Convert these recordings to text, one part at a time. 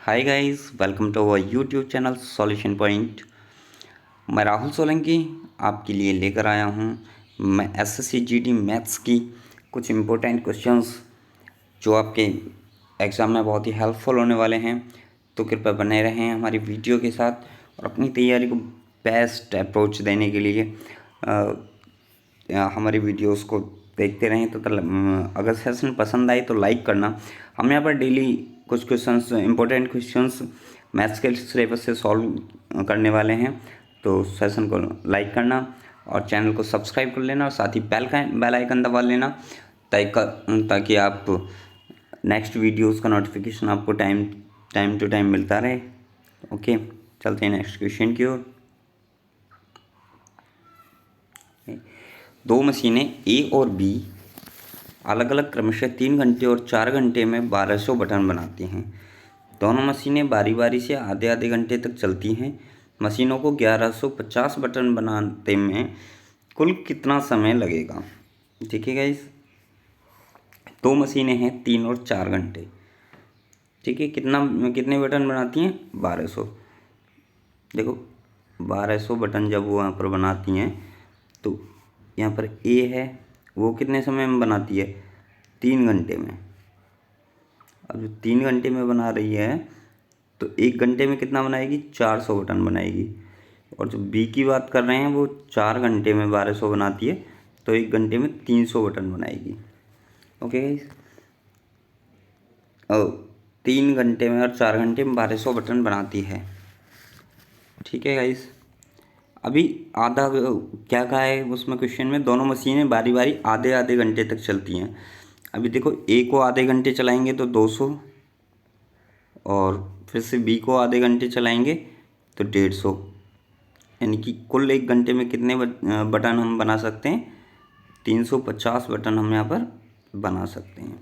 Hi guys, welcome to our YouTube channel solution point. मैं राहुल सोलंकी आपके लिए लेकर आया हूँ। मैं एसएससी जीडी मैथ्स की कुछ इम्पोर्टेंट क्वेश्चंस जो आपके एग्ज़ाम में बहुत ही हेल्पफुल होने वाले हैं। तो कृपया बने रहें हमारी वीडियो के साथ और अपनी तैयारी को बेस्ट अप्रोच देने के लिए हमारी वीडियोस को देखते रहें। तो अगर सेशन पसंद आए तो लाइक करना। हम यहाँ पर डेली कुछ क्वेश्चंस, इंपॉर्टेंट क्वेश्चंस मैथ्स के सिलेबस से सॉल्व करने वाले हैं। तो सेशन को लाइक करना और चैनल को सब्सक्राइब कर लेना और साथ ही बेल आइकन दबा लेना ताकि आप नेक्स्ट वीडियोस का नोटिफिकेशन आपको टाइम टू टाइम मिलता रहे। ओके, चलते हैं नेक्स्ट क्वेश्चन की ओर। दो मशीनें ए और बी अलग अलग क्रमशः 3 घंटे और 4 घंटे में 1200 बटन बनाती हैं। दोनों मशीनें बारी बारी से आधे आधे घंटे तक चलती हैं। मशीनों को 1150 बटन बनाते में कुल कितना समय लगेगा? ठीक है गाइस, दो मशीनें हैं 3 और 4 घंटे। ठीक है, कितने बटन बनाती हैं? 1200। देखो 1200 बटन जब वो यहाँ पर बनाती हैं तो यहाँ पर ए है, वो कितने समय में बनाती है? 3 घंटे में। अब जो 3 घंटे में बना रही है तो 1 घंटे में कितना बनाएगी? 400 बटन बनाएगी। और जो बी की बात कर रहे हैं वो 4 घंटे में 1200 बनाती है तो 1 घंटे में 300 बटन बनाएगी। ओके गाइस, और 3 घंटे में और 4 घंटे में 1200 बटन बनाती है। ठीक है गाइस, अभी आधा क्या कहा है उसमें क्वेश्चन में? दोनों मशीनें बारी बारी आधे आधे घंटे तक चलती हैं। अभी देखो ए को आधे घंटे चलाएंगे तो 200 और फिर से बी को आधे घंटे चलाएंगे तो 150, यानी कि कुल 1 घंटे में कितने बटन हम बना सकते हैं? 350 बटन हम यहाँ पर बना सकते हैं।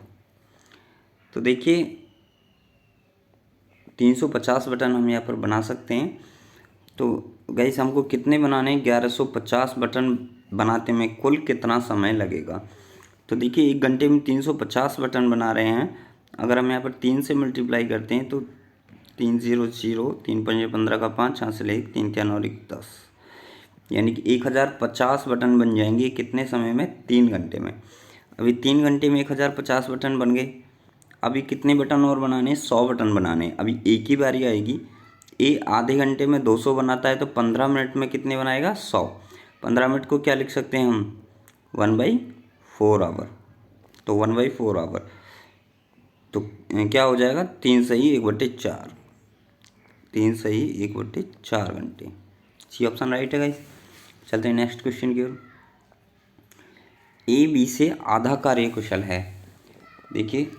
तो देखिए 350 बटन हम यहाँ पर बना सकते हैं। तो गाइस हमको कितने बनाने हैं? 1150 बटन बनाते में कुल कितना समय लगेगा? तो देखिए 1 घंटे में 350 बटन बना रहे हैं। अगर हम यहाँ पर 3 से मल्टीप्लाई करते हैं तो 3 0 0, 3 5 15 का 5, यहाँ से ले 3 3 और 1 10, यानी कि 1050 बटन बन जाएंगे। कितने समय में? 3 घंटे में। अभी 3 घंटे में 1050 बटन बन गए। अभी कितने बटन और बनाने? 100 बटन बनाने। अभी एक ही बारी आएगी। ए आधे घंटे में 200 बनाता है तो 15 मिनट में कितने बनाएगा? 100। 15 मिनट को क्या लिख सकते हैं हम? 1/4 आवर। तो 1/4 आवर तो क्या हो जाएगा? 3 सही 1/4, 3 सही 1/4 घंटे। सी ऑप्शन राइट है गाइस। चलते हैं नेक्स्ट क्वेश्चन की ओर। ए बी से आधा कार्य कुशल है। देखिए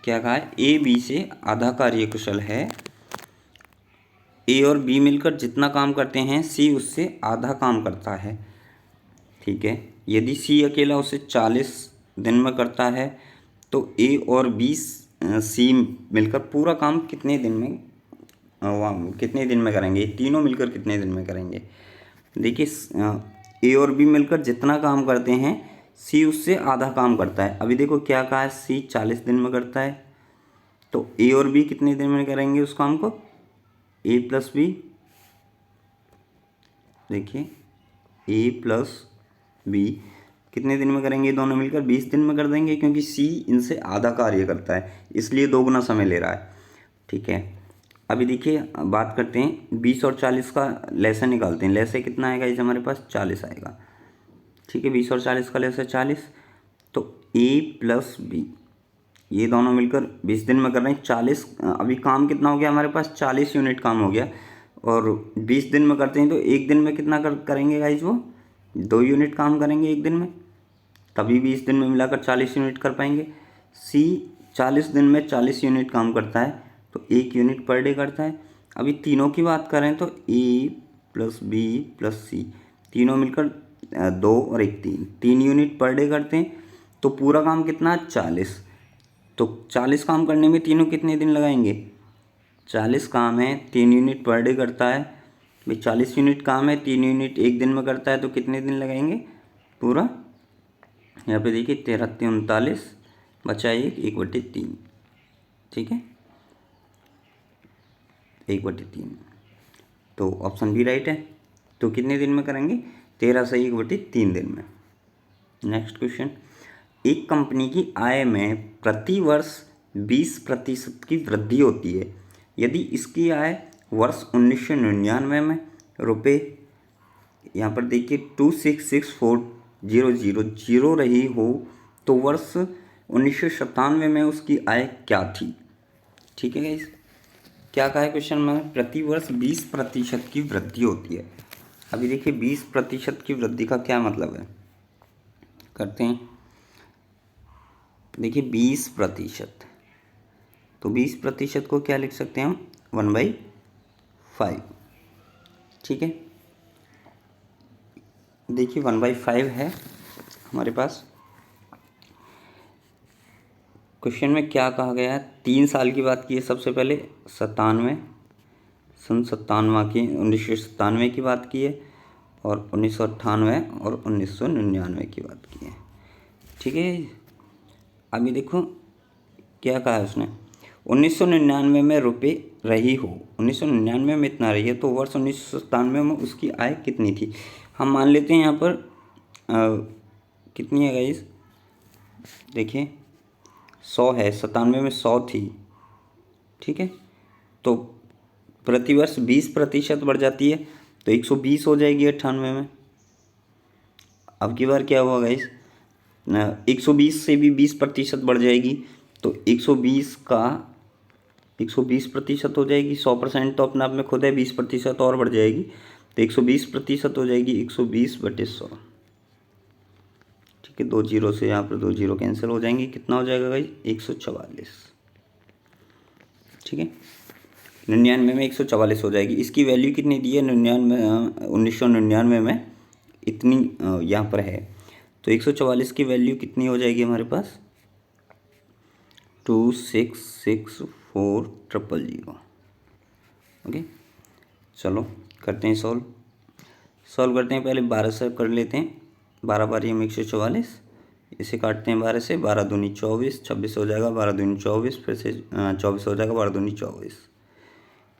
क्या कहा है? ए बी से आधा कार्य कुशल है। ए और बी मिलकर जितना काम करते हैं सी उससे आधा काम करता है। ठीक है, यदि सी अकेला उसे 40 दिन में करता है तो ए और बी सी मिलकर पूरा काम कितने दिन में करेंगे? तीनों मिलकर कितने दिन में करेंगे? देखिए ए और बी मिलकर जितना काम करते हैं सी उससे आधा काम करता है। अभी देखो क्या कहा है? सी 40 दिन में करता है तो ए और बी कितने दिन में करेंगे उस काम को? ए प्लस बी, देखिए ए प्लस बी कितने दिन में करेंगे? दोनों मिलकर 20 दिन में कर देंगे, क्योंकि सी इनसे आधा कार्य करता है इसलिए 2 गुना समय ले रहा है। ठीक है, अभी देखिए बात करते हैं 20 और 40 का लेसन निकालते हैं। लेसे कितना आएगा इस हमारे पास? 40 आएगा। ठीक है, 20 और 40 का लेसे 40, तो ए प्लस बी ये दोनों मिलकर 20 दिन में कर रहे हैं। 40 अभी काम कितना हो गया हमारे पास? 40 यूनिट काम हो गया। और 20 दिन में करते हैं तो 1 दिन में कितना करेंगे गाइज? वो 2 यूनिट काम करेंगे 1 दिन में, तभी 20 दिन में मिलाकर 40 यूनिट कर पाएंगे। सी 40 दिन में 40 यूनिट काम करता है तो 1 यूनिट पर डे करता है। अभी तीनों की बात करें तो ए प्लस बी प्लस सी तीनों मिलकर 2 और 1 3 यूनिट पर डे करते हैं। तो पूरा काम कितना? 40। तो 40 काम करने में तीनों कितने दिन लगाएंगे? 40 काम है, 3 यूनिट पर डे करता है भाई। 40 यूनिट काम है, 3 यूनिट 1 दिन में करता है तो कितने दिन लगाएंगे? पूरा यहाँ पे देखिए 13 39 बचा 1 1/3। ठीक है, 1/3। तो ऑप्शन बी राइट है। तो कितने दिन में करेंगे? 13 से 1/3 दिन में। नेक्स्ट क्वेश्चन, एक कंपनी की आय में प्रति वर्ष 20% की वृद्धि होती है यदि इसकी आय वर्ष 1999 में रुपये, यहाँ पर देखिए 2664000 रही हो तो वर्ष 1997 में उसकी आय क्या थी? ठीक है गाइस, क्या कहा है क्वेश्चन में? प्रति वर्ष 20% की वृद्धि होती है। अभी देखिए 20% की वृद्धि का क्या मतलब है, करते हैं। देखिए 20%, तो 20% को क्या लिख सकते हैं हम? 1/5। ठीक है, देखिए 1/5 है हमारे पास। क्वेश्चन में क्या कहा गया है? 3 साल की बात की है सबसे पहले, 97 सन 97 की 1997 की बात की है, और 1998 और 1999 की बात की है। ठीक है, अभी देखो क्या कहा है उसने, 1999 में रुपये रही हो, 1999 में इतना रही है तो वर्ष 1997 में उसकी आय कितनी थी? हम मान लेते हैं यहाँ पर कितनी है गाइस, देखिए 100 है, 97 में 100 थी। ठीक है, तो प्रतिवर्ष 20% बढ़ जाती है तो 120 हो जाएगी 98 में। अब की बार क्या हुआ गाइस, 120 से भी 20% बढ़ जाएगी तो 120% हो जाएगी। 100% तो अपने आप में खुद है, 20% और बढ़ जाएगी तो 120% हो जाएगी 120/100। ठीक है, 2 जीरो से यहाँ पर 2 जीरो कैंसिल हो जाएंगे, कितना हो जाएगा गाइस? 144। ठीक है, 99 में 144 हो जाएगी। इसकी वैल्यू कितनी दी है? 1999 में इतनी यहाँ पर है, तो 144 की वैल्यू कितनी हो जाएगी हमारे पास? 2664000। ओके, चलो करते हैं सॉल्व करते हैं। पहले 12 से कर लेते हैं, 12 बारी हम 144, इसे काटते हैं 12 से, 12 दूनी 24, 26 हो जाएगा, 12 दूनी 24, फिर से 24 हो जाएगा, 12 दूनी 24।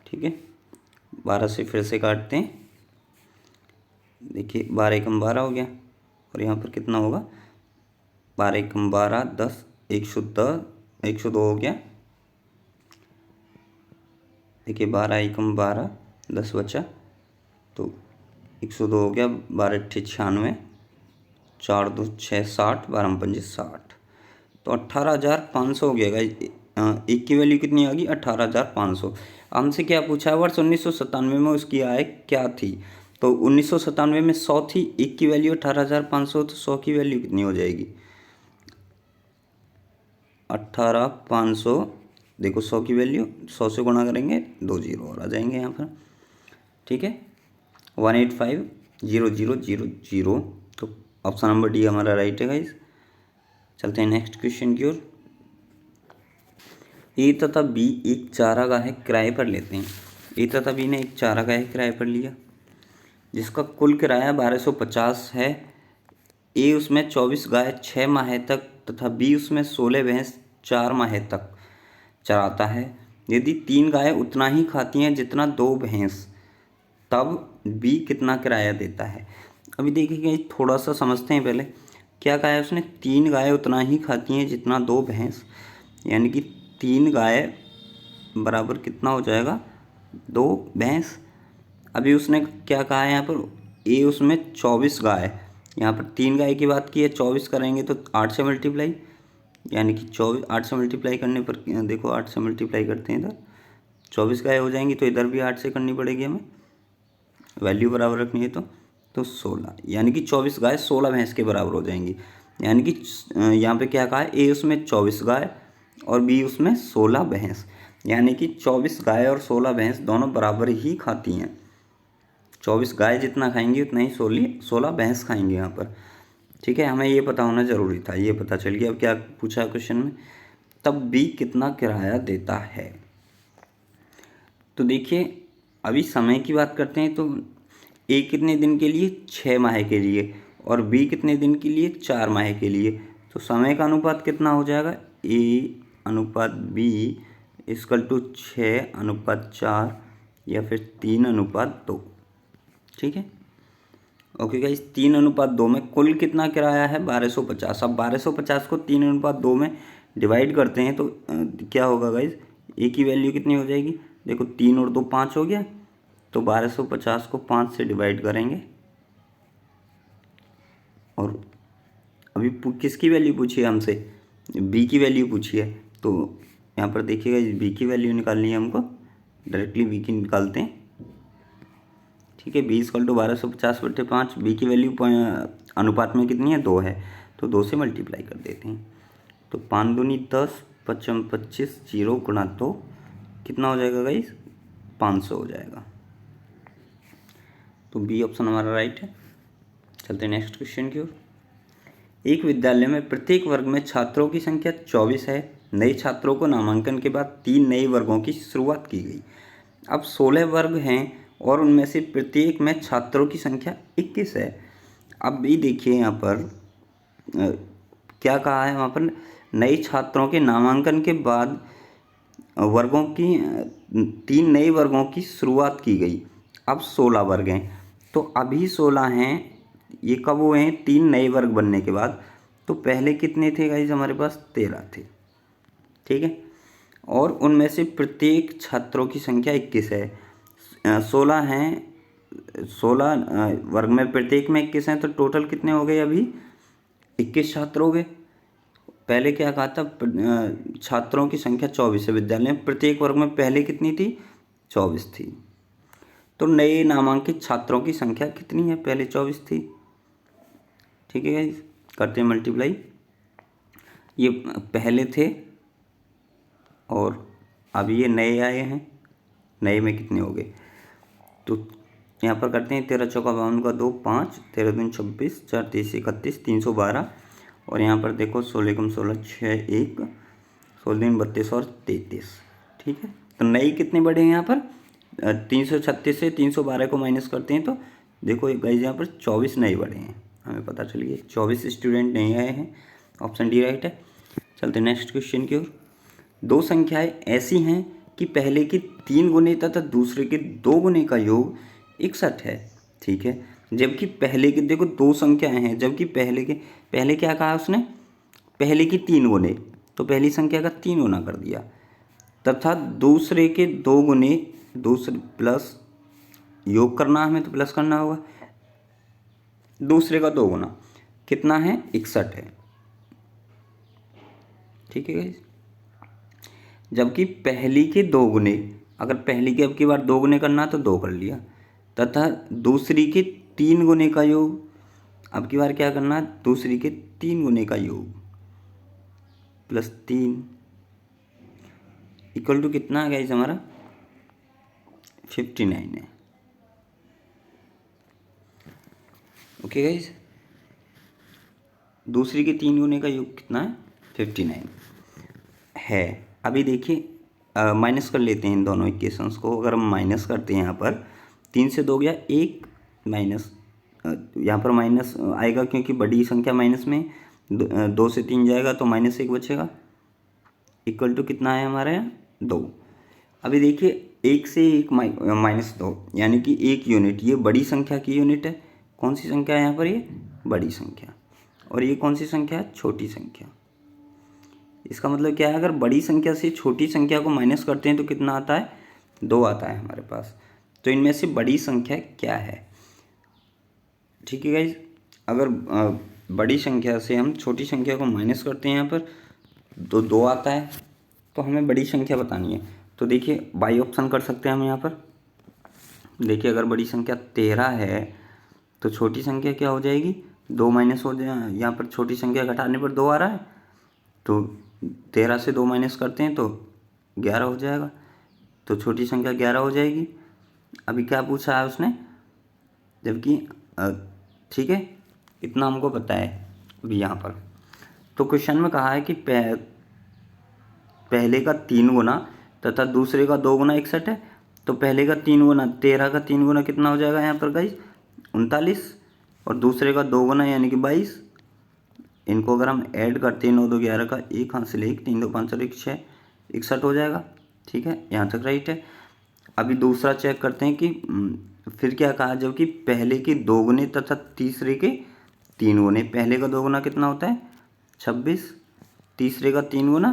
ठीक है, 12 से फिर से काटते हैं, देखिए 12 एकम 12 हो गया, और यहाँ पर कितना होगा? 12 एकम 12, 10, 102 हो गया। देखिए 12 एकम 12, 10 बचा तो 102 हो गया, 12 अट्ठे 96, 4 2 6 60, 12 पंजे 60, तो 18,500 हो गया गाइस। एक की वैल्यू कितनी आ गई? 18,500। हमसे क्या पूछा है? वर्ष 1997 में उसकी आय क्या थी? तो 1997 में 100 थी, एक की वैल्यू 18,500, तो 100 की वैल्यू कितनी हो जाएगी? 18,500। देखो 100 की वैल्यू 100 से गुणा करेंगे, 2 जीरो और आ जाएंगे यहाँ पर। ठीक है, 185,0,0,0। तो ऑप्शन नंबर डी हमारा राइट है गाइस। चलते हैं नेक्स्ट क्वेश्चन की ओर। ए तथा बी एक चारागाह किराए पर लेते हैं। ए तथा बी ने एक चारागाह किराए पर लिया जिसका कुल किराया 1250 है। ए उसमें 24 गाय 6 माह तक तथा बी उसमें 16 भैंस 4 माह तक चराता है। यदि 3 गाय उतना ही खाती हैं जितना 2 भैंस, तब बी कितना किराया देता है? अभी देखिए थोड़ा सा समझते हैं पहले। क्या कहा है उसने? 3 गाय उतना ही खाती हैं जितना 2 भैंस, यानी कि 3 गाय बराबर कितना हो जाएगा? 2 भैंस। अभी उसने क्या कहा है यहाँ पर? ए उसमें 24 गाय, यहाँ पर 3 गाय की बात की है, 24 करेंगे तो 8 से मल्टीप्लाई, यानी कि 24 8 से मल्टीप्लाई करने पर देखो 8 से मल्टीप्लाई करते हैं, इधर 24 गाय हो जाएंगी तो इधर भी 8 से करनी पड़ेगी हमें, वैल्यू बराबर रखनी है तो 16, यानी कि 24 गाय 16 भैंस के बराबर हो जाएंगी। यानी कि यहाँ पे क्या कहा है? ए उसमें 24 गाय और बी उसमें 16 भैंस, यानी कि 24 गाय और 16 भैंस दोनों बराबर ही खाती हैं। 24 गाय जितना खाएंगी उतना ही 16 भैंस खाएंगे यहाँ पर। ठीक है, हमें ये पता होना ज़रूरी था, ये पता चल गया। अब क्या पूछा है क्वेश्चन में? तब बी कितना किराया देता है? तो देखिए अभी समय की बात करते हैं, तो ए कितने दिन के लिए? 6 माह के लिए, और बी कितने दिन के लिए? 4 माह के लिए। तो समय का अनुपात कितना हो जाएगा? ए अनुपात बी इक्वल टू 6 अनुपात 4 या फिर 3:2। ठीक है, ओके गाइस, 3:2 में कुल कितना किराया है 1250। अब 1250 को 3:2 में डिवाइड करते हैं तो क्या होगा गाइस, ए की वैल्यू कितनी हो जाएगी, देखो 3 और 2 5 हो गया, तो 1250 को 5 से डिवाइड करेंगे। और अभी किसकी वैल्यू पूछी है हमसे, बी की वैल्यू पूछी है, तो यहाँ पर देखिएगा इस बी की वैल्यू निकालनी है हमको, डायरेक्टली बी की निकालते हैं। ठीक है, 20=1250/5, बी की वैल्यू अनुपात में कितनी है 2 है, तो 2 से मल्टीप्लाई कर देते हैं। तो 5 दूनी 10, 5 25, 0 गुणा 2 कितना हो जाएगा गाइस, 500 हो जाएगा। तो बी ऑप्शन हमारा राइट है। चलते हैं नेक्स्ट क्वेश्चन की ओर। एक विद्यालय में प्रत्येक वर्ग में छात्रों की संख्या 24 है। नए छात्रों को नामांकन के बाद 3 नए वर्गों की शुरुआत की गई। अब 16 वर्ग हैं और उनमें से प्रत्येक में छात्रों की संख्या 21 है। अब भी देखिए यहाँ पर क्या कहा है, वहाँ पर नए छात्रों के नामांकन के बाद वर्गों की 3 नए वर्गों की शुरुआत की गई। अब 16 वर्ग हैं, तो अभी 16 हैं, ये कब हुए हैं, 3 नए वर्ग बनने के बाद। तो पहले कितने थे गाइस, हमारे पास 13 थे। ठीक है, और उनमें से प्रत्येक छात्रों की संख्या 21 है। 16 हैं, 16 वर्ग में प्रत्येक में 21 हैं, तो टोटल कितने हो गए, अभी 21 छात्र हो गए। पहले क्या कहा था, छात्रों की संख्या 24 है विद्यालय में, प्रत्येक वर्ग में पहले कितनी थी, 24 थी। तो नए नामांकित छात्रों की संख्या कितनी है, पहले 24 थी। ठीक है गाइस, करते हैं मल्टीप्लाई, ये पहले थे और अभी ये नए आए हैं, नए में कितने हो गए, तो यहाँ पर करते हैं 13 चौका 52 का 2 5, 13 दूनी 26, 4 23 31, 312। और यहाँ पर देखो 16 कम 16 6 1, 16 दिन 32 और 33। ठीक है, तो नए कितने बढ़े हैं यहाँ पर, 336 से 312 को माइनस करते हैं तो देखो गाइस यहाँ पर 24 नए बढ़े हैं, हमें पता चल गया 24 स्टूडेंट नए आए हैं। ऑप्शन डी राइट है। चलते नेक्स्ट क्वेश्चन की ओर। दो संख्याएं ऐसी हैं कि पहले के 3 गुने तथा दूसरे के 2 गुने का योग 61 है। ठीक है, जबकि पहले के, देखो 2 संख्याएं हैं, जबकि पहले क्या कहा उसने, पहले की 3 गुने, तो पहली संख्या का 3 गुना कर दिया, तथा दूसरे के 2 गुने, दूसरे प्लस योग करना हमें, तो प्लस करना होगा, दूसरे का 2 गुना कितना है, 61 है। ठीक है गाइस, जबकि पहली के 2 गुने, अगर पहली के अब की बार 2 गुने करना तो 2 कर लिया, तथा दूसरी के 3 गुने का योग, अब की बार क्या करना, दूसरी के 3 गुने का योग प्लस 3 इक्वल टू कितना है गाइस, हमारा 59 है। ओके गाइस, दूसरी के 3 गुने का योग कितना है, 59 है। अभी देखिए माइनस कर लेते हैं इन दोनों इक्वेशंस को। अगर हम माइनस करते हैं यहाँ पर 3 से 2 गया 1, माइनस यहाँ पर माइनस आएगा क्योंकि बड़ी संख्या माइनस में, 2 से 3 जाएगा तो -1 बचेगा, इक्वल टू कितना है हमारे यहाँ 2। अभी देखिए 1 से 1 -2 यानी कि 1 यूनिट, ये बड़ी संख्या की यूनिट है। कौन सी संख्या है यहाँ पर, ये बड़ी संख्या, और ये कौन सी संख्या है, छोटी संख्या। इसका मतलब क्या है, अगर बड़ी संख्या से छोटी संख्या को माइनस करते हैं तो कितना आता है, 2 आता है हमारे पास। तो इनमें से बड़ी संख्या क्या है। ठीक है गाइज, अगर बड़ी संख्या से हम छोटी संख्या को माइनस करते हैं यहाँ पर तो 2 आता है, तो हमें बड़ी संख्या बतानी है। तो देखिए बाई ऑप्शन कर सकते हैं हम यहाँ पर। देखिए अगर बड़ी संख्या 13 है तो छोटी संख्या क्या हो जाएगी, 2 माइनस हो जाए, यहाँ पर छोटी संख्या घटाने पर 2 आ रहा है, तो 13 से 2 माइनस करते हैं तो 11 हो जाएगा, तो छोटी संख्या 11 हो जाएगी। अभी क्या पूछा है उसने, जबकि ठीक है इतना हमको पता है अभी यहाँ पर। तो क्वेश्चन में कहा है कि पहले का 3 गुना तथा दूसरे का 2 गुना 61 है। तो पहले का 3 गुना, 13 का 3 गुना कितना हो जाएगा यहाँ पर गाइस, 39, और दूसरे का 2 गुना यानी कि 22। इनको अगर हम ऐड करते हैं 9 2 11 का 1 हाथ से 1, 3 2 5 और 1 6, 61 हो जाएगा। ठीक है, यहाँ तक राइट है। अभी दूसरा चेक करते हैं कि फिर क्या कहा, जबकि पहले के दोगुने तथा तीसरे के तीन गुने। पहले का दोगुना कितना होता है 26, तीसरे का तीन गुना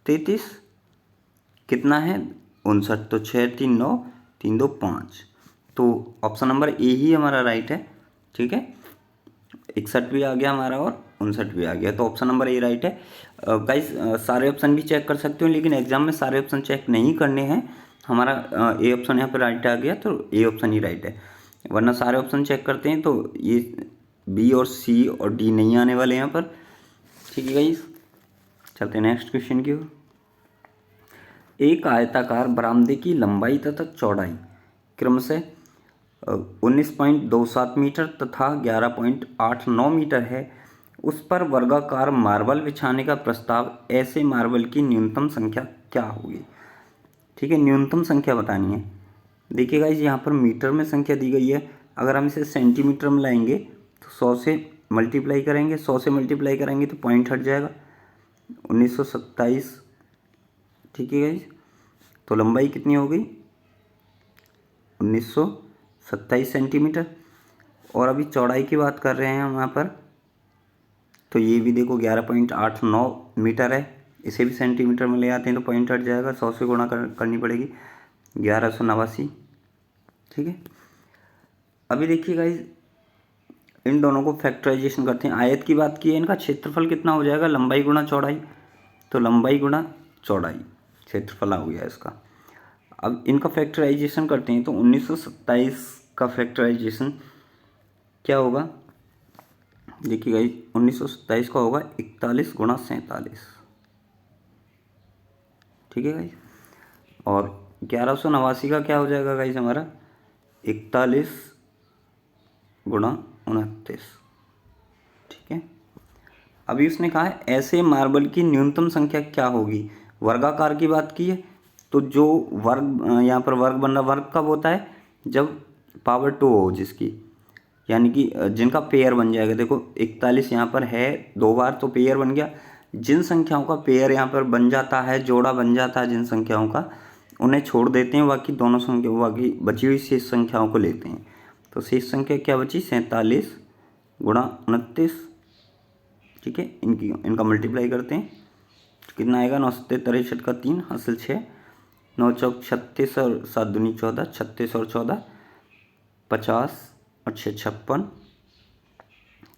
33, कितना है 59। तो 6 3 9, 3 2 5। तो ऑप्शन नंबर ए ही हमारा राइट है। ठीक है, 61 भी आ गया हमारा और 59 भी आ गया, तो ऑप्शन नंबर ए राइट है। गाइस सारे ऑप्शन भी चेक कर सकते हो, लेकिन एग्जाम में सारे ऑप्शन चेक नहीं करने हैं। हमारा ए ऑप्शन यहाँ पे राइट आ गया, तो ए ऑप्शन ही राइट है। वरना सारे ऑप्शन चेक करते हैं तो ये बी और सी और डी नहीं आने वाले यहाँ पर। ठीक है गाइस, चलते हैं नेक्स्ट क्वेश्चन की ओर। एक आयताकार बरामदे की लंबाई तथा चौड़ाई क्रमशः 19.27 मीटर तथा 11.89 मीटर है। उस पर वर्गाकार मार्बल बिछाने का प्रस्ताव, ऐसे मार्बल की न्यूनतम संख्या क्या होगी। ठीक है, न्यूनतम संख्या बतानी है। देखिए गाइस, यहाँ पर मीटर में संख्या दी गई है। अगर हम इसे सेंटीमीटर में लाएंगे तो 100 से मल्टीप्लाई करेंगे, 100 से मल्टीप्लाई करेंगे तो पॉइंट हट जाएगा 1927। ठीक है गाइस, तो लंबाई कितनी हो गई 1927 सेंटीमीटर। और अभी चौड़ाई की बात कर रहे हैं हम यहाँ पर, तो ये भी देखो 11.89 मीटर है। इसे भी सेंटीमीटर में ले आते हैं तो पॉइंट हट जाएगा, 100 से गुणा करनी पड़ेगी 1189। ठीक है, अभी देखिए गाइस, इन दोनों को फैक्टराइजेशन करते हैं। आयत की बात की है, इनका क्षेत्रफल कितना हो जाएगा लंबाई गुणा चौड़ाई, तो लंबाई गुणा चौड़ाई क्षेत्रफल हो गया इसका। अब इनका फैक्टराइजेशन करते हैं, तो 1927 का फैक्टराइजेशन क्या होगा। देखिए गाइस, 1927 का होगा 41 गुणा 47। ठीक है गाइस, और 1189 का क्या हो जाएगा गाइस हमारा 41 गुणा 29। ठीक है, अभी उसने कहा है ऐसे मार्बल की न्यूनतम संख्या क्या होगी। वर्गाकार की बात की है, तो जो वर्ग यहाँ पर वर्ग बन रहा, वर्ग कब होता है जब पावर 2 हो जिसकी, यानी कि जिनका पेयर बन जाएगा। देखो 41 यहाँ पर है 2 बार, तो पेयर बन गया। जिन संख्याओं का पेयर यहाँ पर बन जाता है, जोड़ा बन जाता है जिन संख्याओं का, उन्हें छोड़ देते हैं, बाकी दोनों संख्या, बाकी बची हुई शेष संख्याओं को लेते हैं। तो शेष संख्या क्या बची 47 गुणा 29। ठीक है, इनका मल्टीप्लाई करते हैं, कितना आएगा 9 7 63 का 3 हासिल 6, 9 चौक 36 और 7 दूनी 14, 36 और 14 50 और 6 56।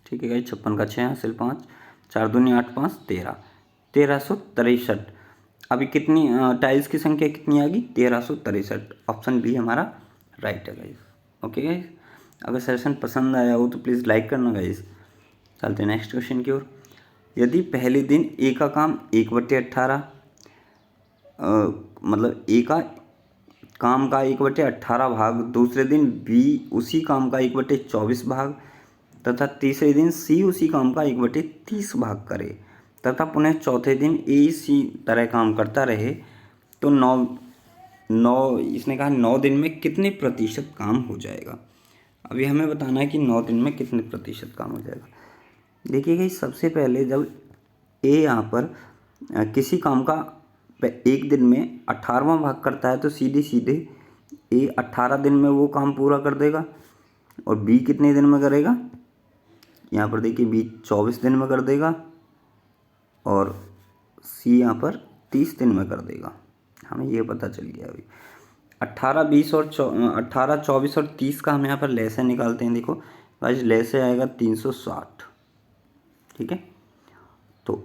ठीक है, 56 का 6 हासिल 5, 4 दूनी 8 5 13, 1363। अभी कितनी टाइल्स की संख्या कितनी आ गई 1363। ऑप्शन बी हमारा राइट है गाइस। ओके गाइस, अगर सेशन पसंद आया हो तो प्लीज़ लाइक करना गाइस। चलते हैं नेक्स्ट क्वेश्चन की ओर। यदि पहले दिन ए का काम 1/18 मतलब ए का काम का 1/18 भाग, दूसरे दिन बी उसी काम का 1/24 भाग तथा तीसरे दिन सी उसी काम का 1/30 भाग करे तथा पुनः चौथे दिन ए इसी तरह काम करता रहे, तो 9 इसने कहा 9 दिन में कितने प्रतिशत काम हो जाएगा। अभी हमें बताना है कि 9 दिन में कितने प्रतिशत काम हो जाएगा। देखिएगा, सबसे पहले जब ए यहाँ पर किसी काम का एक दिन में 18वां भाग करता है, तो सीधे सीधे ए 18 दिन में वो काम पूरा कर देगा। और बी कितने दिन में करेगा, यहाँ पर देखिए बी 24 दिन में कर देगा और सी यहाँ पर 30 दिन में कर देगा। हमें ये पता चल गया। अभी 18 20 और 18 24 और 30 का हम यहाँ पर लैसे निकालते हैं। देखो गाइस, लैसे आएगा 360। ठीक है, तो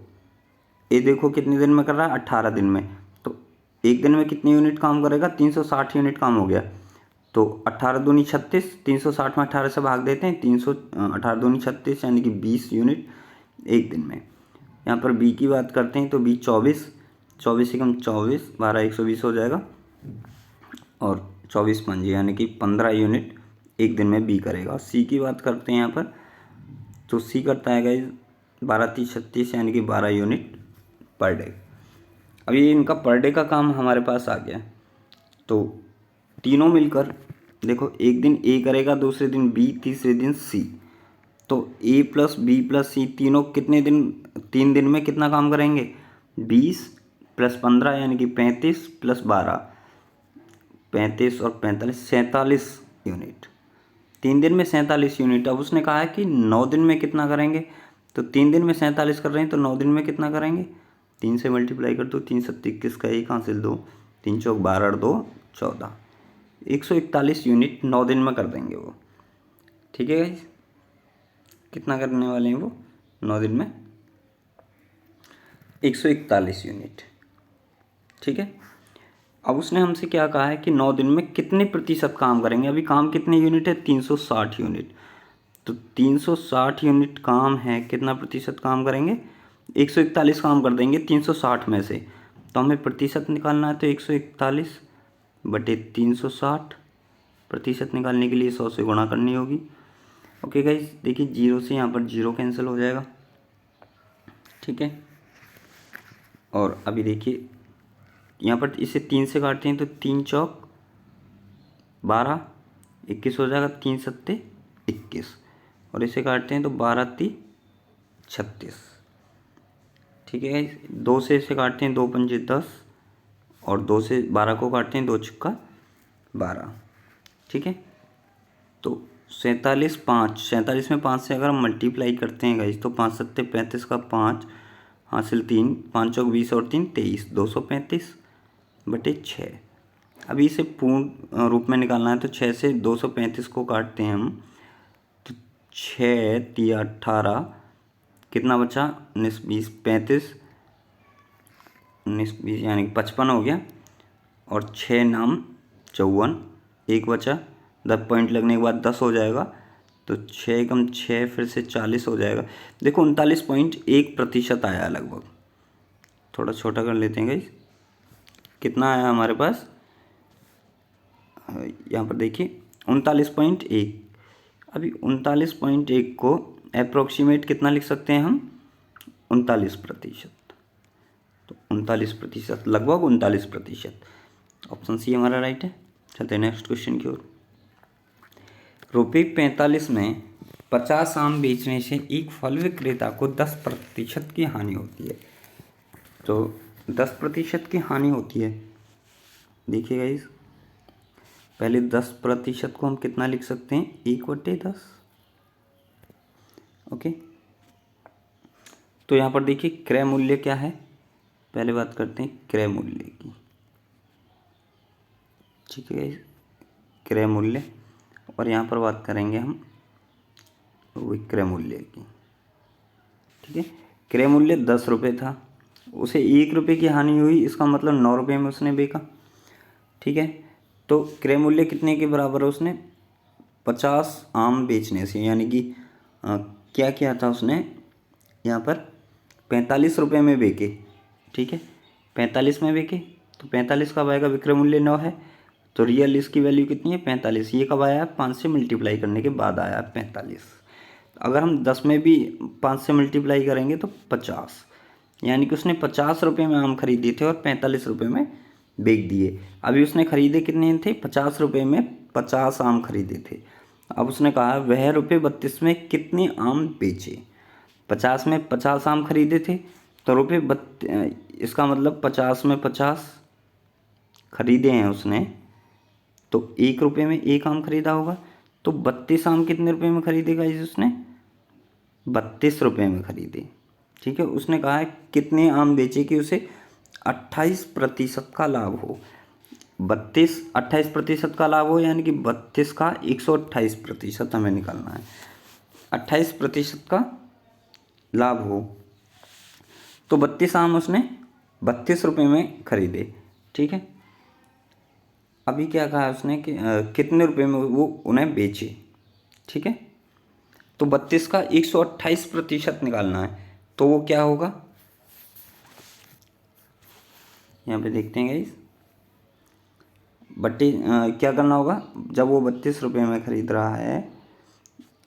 ये देखो कितने दिन में कर रहा है 18 दिन में, तो एक दिन में कितनी यूनिट काम करेगा 360 यूनिट काम हो गया। तो 18 दूनी 36, 360 में 18 से भाग देते हैं, 18 दूनी 36 यानी कि 20 यूनिट एक दिन में। यहाँ पर बी की बात करते हैं, तो बी 24 से कम 24 12 120 हो जाएगा और 24 पंजे यानी कि 15 यूनिट एक दिन में बी करेगा। सी की बात करते हैं यहाँ पर, तो सी करता है गाइस 12 30 36 यानी कि 12 यूनिट पर डे। अब ये इनका पर डे का काम हमारे पास आ गया, तो तीनों मिलकर देखो एक दिन ए करेगा, दूसरे दिन बी, तीसरे दिन सी। तो ए प्लस बी प्लस सी तीनों कितने दिन 3 दिन में कितना काम करेंगे 20 + 15 यानी कि 35 + 12 35 और 45, 47 यूनिट। 3 दिन में 47 यूनिट। अब उसने कहा है कि 9 दिन में कितना करेंगे, तो 3 दिन में 47 कर रहे हैं तो 9 दिन में कितना करेंगे, 3 से मल्टीप्लाई कर दो, 3 7 21 का 1 हासिल 2, 3 चौक 12 और 2 14, 141 यूनिट 9 दिन में कर देंगे वो। ठीक है गाइस, कितना करने वाले हैं वो 9 दिन में, 141 यूनिट। ठीक है। अब उसने हमसे क्या कहा है कि 9 दिन में कितने प्रतिशत काम करेंगे। अभी काम कितने यूनिट है, 360 यूनिट। तो 360 यूनिट काम है, कितना प्रतिशत काम करेंगे, 141 काम कर देंगे 360 में से। तो हमें प्रतिशत निकालना है, तो 141 बटे 360, प्रतिशत निकालने के लिए 100 से गुणा करनी होगी। ओके गाइस, देखिए 0 से यहाँ पर 0 कैंसिल हो जाएगा। ठीक है। और अभी देखिए यहाँ पर इसे 3 से काटते हैं तो 3 चौक 12, 21 हो जाएगा, 3 सत्ते 21, और इसे काटते हैं तो 12 × 36। ठीक है। 2 से इसे काटते हैं, 2 पंजे 10, और 2 से 12 को काटते हैं, 2 छक्का 12। ठीक है। तो 47 5, 47 में 5 से अगर हम मल्टीप्लाई करते हैं गाइस तो 5 सत्ते 35 का 5 हासिल 3, 5 चौक 20 और 3 23, 235 बटे 6। अभी इसे पूर्ण रूप में निकालना है, तो 6 से 235 को काटते हैं हम, तो 6 × 18, कितना बचा, 19 20 35, 19 20 यानी 55 हो गया, और 6 नाम 54, 1 बचा, 10 पॉइंट लगने के बाद 10 हो जाएगा, तो 6 कम 6 फिर से 40 हो जाएगा। देखो 39.1% आया लगभग। थोड़ा छोटा कर लेते हैं गाइस, कितना आया हमारे पास, यहाँ पर देखिए 39.1। अभी 39.1 को अप्रोक्सीमेट कितना लिख सकते हैं हम, 39%। तो 39%, लगभग 39%। ऑप्शन सी हमारा राइट है। चलते हैं नेक्स्ट क्वेश्चन की ओर। ₹45 में 50 आम बेचने से एक फल विक्रेता को 10% की हानि होती है। तो 10% की हानि होती है। देखिए गाइस, पहले 10% को हम कितना लिख सकते हैं, 1/10। ओके। तो यहाँ पर देखिए क्रय मूल्य क्या है, पहले बात करते हैं क्रय मूल्य की। ठीक है गाइस, क्रय मूल्य, और यहाँ पर बात करेंगे हम विक्रय मूल्य की। ठीक है। क्रय मूल्य 10 रुपये था, उसे 1 रुपये की हानि हुई, इसका मतलब 9 रुपये में उसने बेचा। ठीक है। तो क्रय मूल्य कितने के बराबर है, उसने 50 आम बेचने से, यानी कि क्या किया था उसने, यहाँ पर 45 रुपये में बेचे। ठीक है, 45 में बेचे, तो 45 कब आएगा, विक्रय मूल्य 9 है, तो रियल इसकी वैल्यू कितनी है, 45। ये कब आया है, 5 से मल्टीप्लाई करने के बाद आया है 45। अगर हम 10 में भी 5 से मल्टीप्लाई करेंगे तो 50, यानी कि उसने 50 रुपये में आम खरीदे थे और 45 रुपये में बेच दिए। अभी उसने खरीदे कितने थे, 50 रुपये में 50 आम खरीदे थे। अब उसने कहा वह ₹32 में कितने आम बेचे। 50 में 50 आम खरीदे थे, तो इसका मतलब 50 में 50 खरीदे हैं उसने, तो 1 रुपये में 1 आम खरीदा होगा। तो 32 आम कितने रुपये में खरीदेगा इसे, उसने 32 रुपये में खरीदे। ठीक है। उसने कहा है कितने आम बेचे कि उसे 28% का लाभ हो। 28% का लाभ हो, यानी कि 32 का 128% हमें निकालना है। 28% का लाभ हो, तो 32 आम उसने 32 रुपये में खरीदे। ठीक है। अभी क्या कहा उसने कि कितने रुपये में वो उन्हें बेचे। ठीक है। तो 32 का 128% निकालना है, तो वो क्या होगा, यहाँ पे देखते हैं गाइस, क्या करना होगा, जब वो 32 रुपये में खरीद रहा है,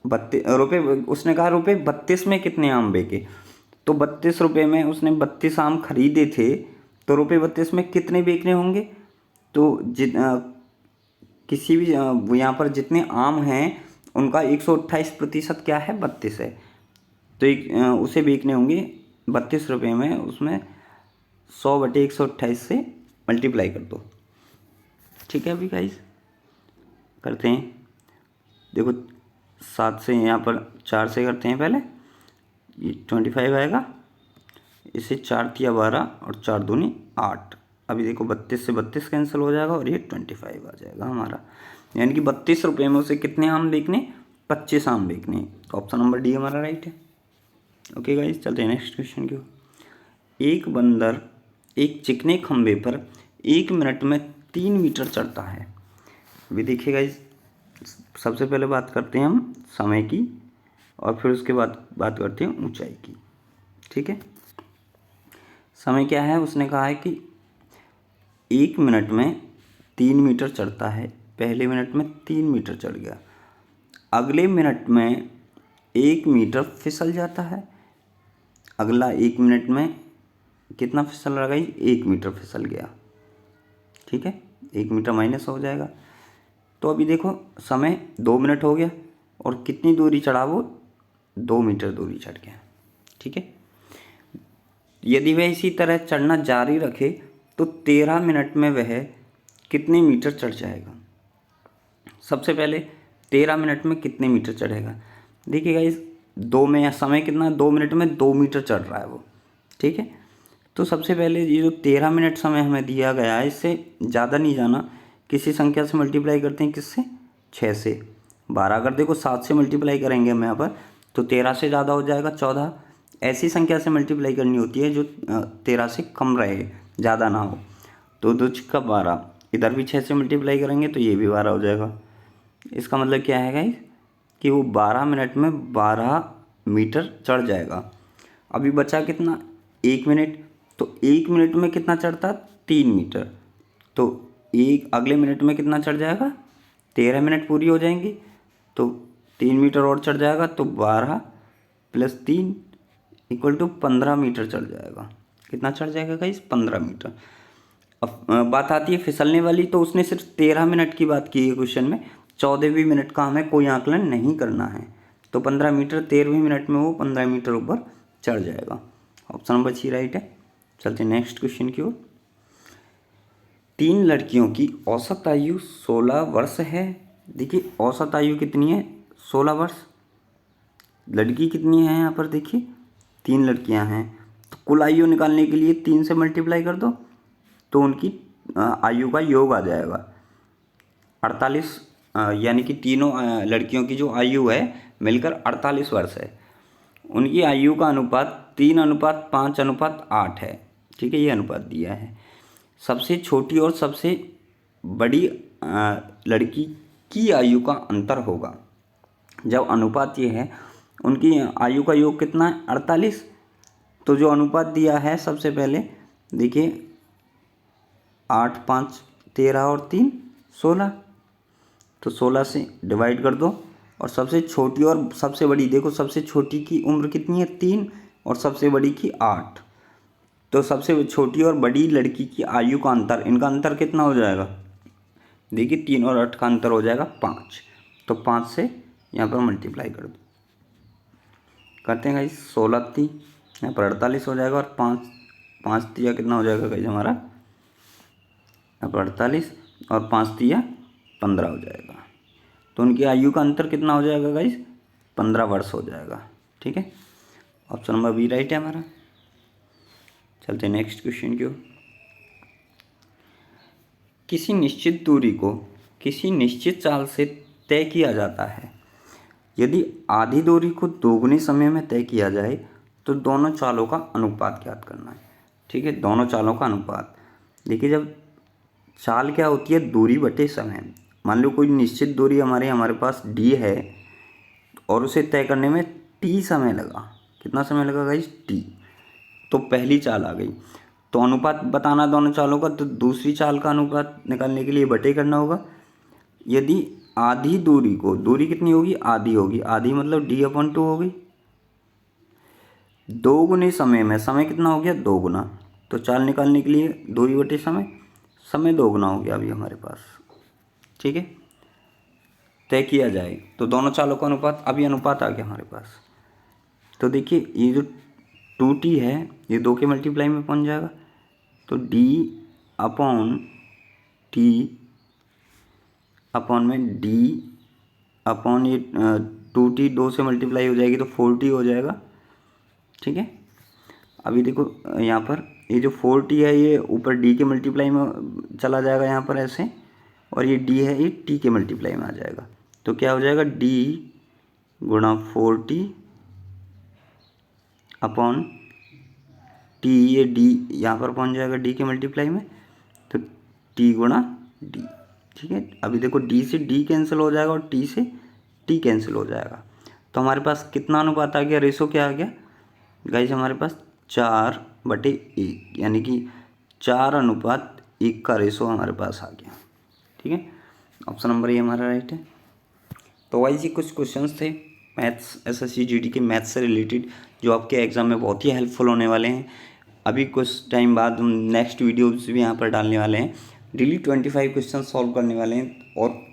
32 रुपये, उसने कहा ₹32 में कितने आम बेचे, तो 32 रुपये में उसने 32 आम खरीदे थे, तो ₹32 में कितने बेचने होंगे, तो किसी भी यहाँ पर जितने आम हैं उनका 128% क्या है, 32 है, तो उसे बेचने होंगे 32 रुपये में, उसमें 100/128 से मल्टीप्लाई कर दो। ठीक है अभी गाइस करते हैं। देखो 7 से यहाँ पर 4 से करते हैं पहले, ये 25 आएगा, इसे 4 तिया 12 और 4 दूनी 8। अभी देखो 32 से 32 कैंसिल हो जाएगा और ये 25 आ जाएगा हमारा, यानी कि 32 रुपये में उसे कितने आम बेचने, 25 आम बेचने। तो ऑप्शन नंबर डी हमारा राइट है। ओके गाइस चलते हैं नेक्स्ट क्वेश्चन की ओर। एक बंदर एक चिकने खंभे पर 1 मिनट में 3 मीटर चढ़ता है। अभी देखिए गाइस, सबसे पहले बात करते हैं हम समय की और फिर उसके बाद बात करते हैं ऊंचाई की। ठीक है, समय क्या है, उसने कहा है कि 1 मिनट में 3 मीटर चढ़ता है। पहले मिनट में 3 मीटर चढ़ गया, अगले मिनट में 1 मीटर फिसल जाता है। अगला 1 मिनट में कितना फिसल रहा है, 1 मीटर फिसल गया। ठीक है, 1 मीटर माइनस हो जाएगा। तो अभी देखो समय 2 मिनट हो गया और कितनी दूरी चढ़ा, वो 2 मीटर दूरी चढ़ गया। ठीक है, यदि वह इसी तरह चढ़ना जारी रखे तो 13 मिनट में वह कितने मीटर चढ़ जाएगा। सबसे पहले 13 मिनट में कितने मीटर चढ़ेगा। देखिए गाइस, 2 में समय कितना, 2 मिनट में 2 मीटर चढ़ रहा है वो। ठीक है, तो सबसे पहले ये जो 13 मिनट समय हमें दिया गया है, इससे ज़्यादा नहीं जाना, किसी संख्या से मल्टीप्लाई करते हैं, किससे, 6 से। 12 अगर देखो 7 से मल्टीप्लाई करेंगे हम यहाँ पर तो 13 से ज़्यादा हो जाएगा 14। ऐसी संख्या से मल्टीप्लाई करनी होती है जो 13 से कम रहे, ज़्यादा ना हो। तो 2 छक्का 12, इधर भी 6 से मल्टीप्लाई करेंगे तो ये भी 12 हो जाएगा। इसका मतलब क्या है गाइस कि वो 12 मिनट में 12 मीटर चढ़ जाएगा। अभी बचा कितना, 1 मिनट। तो 1 मिनट में कितना चढ़ता, 3 मीटर। तो एक अगले मिनट में कितना चढ़ जाएगा, 13 मिनट पूरी हो जाएंगी तो 3 मीटर और चढ़ जाएगा। तो 12 + 3 = 15 मीटर चढ़ जाएगा। कितना चढ़ जाएगा गाइस, 15 मीटर। अब बात आती है फिसलने वाली, तो उसने सिर्फ 13 मिनट की बात की है क्वेश्चन में, 14वीं मिनट का हमें कोई आकलन नहीं करना है। तो 15 मीटर 13वीं मिनट में वो 15 मीटर ऊपर चढ़ जाएगा। ऑप्शन नंबर सी राइट है। चलते नेक्स्ट क्वेश्चन की ओर। 3 लड़कियों की औसत आयु 16 वर्ष है। देखिए औसत आयु कितनी है, 16 वर्ष। लड़की कितनी है यहाँ पर, देखिए 3 लड़कियाँ हैं। तो कुल आयु निकालने के लिए 3 से मल्टीप्लाई कर दो तो उनकी आयु का योग आ जाएगा 48। यानी कि तीनों लड़कियों की जो आयु है मिलकर 48 वर्ष है। उनकी आयु का अनुपात 3:5:8 है। ठीक है, ये अनुपात दिया है। सबसे छोटी और सबसे बड़ी लड़की की आयु का अंतर होगा। जब अनुपात ये है, उनकी आयु का योग कितना है, 48। तो जो अनुपात दिया है सबसे पहले देखिए 8 5 13 और 3 16। तो 16 से डिवाइड कर दो और सबसे छोटी और सबसे बड़ी, देखो सबसे छोटी की उम्र कितनी है, 3 और सबसे बड़ी की 8। तो सबसे छोटी और बड़ी लड़की की आयु का अंतर, इनका अंतर कितना हो जाएगा, देखिए 3 और 8 का अंतर हो जाएगा 5। तो 5 से यहाँ पर मल्टीप्लाई कर दो, करते हैं गाइस 16 3 यहाँ पर 48 हो जाएगा और 5 3 कितना हो जाएगा गाइस हमारा, यहाँ पर 48 और 5 3 15 हो जाएगा। तो उनकी आयु का अंतर कितना हो जाएगा गाइस, 15 वर्ष हो जाएगा। ठीक है, ऑप्शन नंबर बी राइट है हमारा। चलते हैं नेक्स्ट क्वेश्चन की ओर। किसी निश्चित दूरी को किसी निश्चित चाल से तय किया जाता है। यदि आधी दूरी को दोगुने समय में तय किया जाए तो दोनों चालों का अनुपात ज्ञात करना है। ठीक है, दोनों चालों का अनुपात। देखिए जब चाल क्या होती है, दूरी बटे समय। मान लो कोई निश्चित दूरी हमारे पास डी है और उसे तय करने में टी समय लगा। कितना समय लगा गाइस, टी। तो पहली चाल आ गई। तो अनुपात बताना दोनों चालों का, तो दूसरी चाल का अनुपात निकालने के लिए बटे करना होगा। यदि आधी दूरी को, दूरी कितनी होगी, आधी होगी, आधी मतलब D/2 हो गई। दोगुने समय में, समय कितना हो गया, 2 गुना। तो चाल निकालने के लिए दूरी बटे समय, समय 2 गुना हो गया अभी हमारे पास। ठीक है, तय किया जाए तो दोनों चालों का अनुपात, अभी अनुपात आ गया हमारे पास। तो देखिए ये जो 2t है ये 2 के मल्टीप्लाई में पहुंच जाएगा। तो D/T अपॉन में डी अपॉन ये 2t 2 से मल्टीप्लाई हो जाएगी तो 4t हो जाएगा। ठीक है, अभी देखो यहाँ पर ये जो 4t है ये ऊपर d के मल्टीप्लाई में चला जाएगा यहाँ पर ऐसे, और ये d है ये t के मल्टीप्लाई में आ जाएगा। तो क्या हो जाएगा, d गुणा 4t अपॉन t, ये d यहाँ पर पहुँच जाएगा d के मल्टीप्लाई में, तो t गुणा d। ठीक है, अभी देखो d से d कैंसिल हो जाएगा और t से t कैंसिल हो जाएगा। तो हमारे पास कितना अनुपात आ गया, रेशो क्या आ गया गाइस, हमारे पास 4/1, यानी कि 4:1 का रेशो हमारे पास आ गया। ठीक है, ऑप्शन नंबर ये हमारा राइट है। तो वाइस ये कुछ क्वेश्चंस थे मैथ्स SSC GD के मैथ्स से रिलेटेड, जो आपके एग्ज़ाम में बहुत ही हेल्पफुल होने वाले हैं। अभी कुछ टाइम बाद हम नेक्स्ट वीडियोज़ भी यहाँ पर डालने वाले हैं, डेली 25 क्वेश्चन सॉल्व करने वाले हैं, और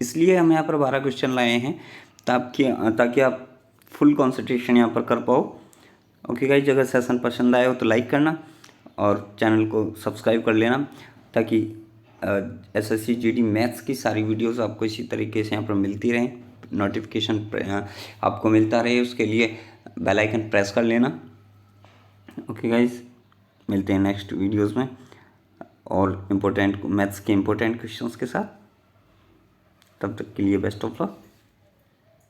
इसलिए हम यहाँ पर 12 क्वेश्चन लाए हैं ताकि आप फुल कॉन्सेंट्रेशन यहाँ पर कर पाओ। ओके गाइज, अगर सेशन पसंद आए हो तो लाइक करना और चैनल को सब्सक्राइब कर लेना, ताकि SSC GD मैथ्स की सारी वीडियोस आपको इसी तरीके से यहाँ पर मिलती रहें, नोटिफिकेशन आपको मिलता रहे, उसके लिए बेल आइकन प्रेस कर लेना। ओके गाइज, मिलते हैं नेक्स्ट वीडियोस में और इम्पोर्टेंट मैथ्स के इम्पोर्टेंट क्वेश्चंस के साथ। तब तक के लिए बेस्ट ऑफ लक।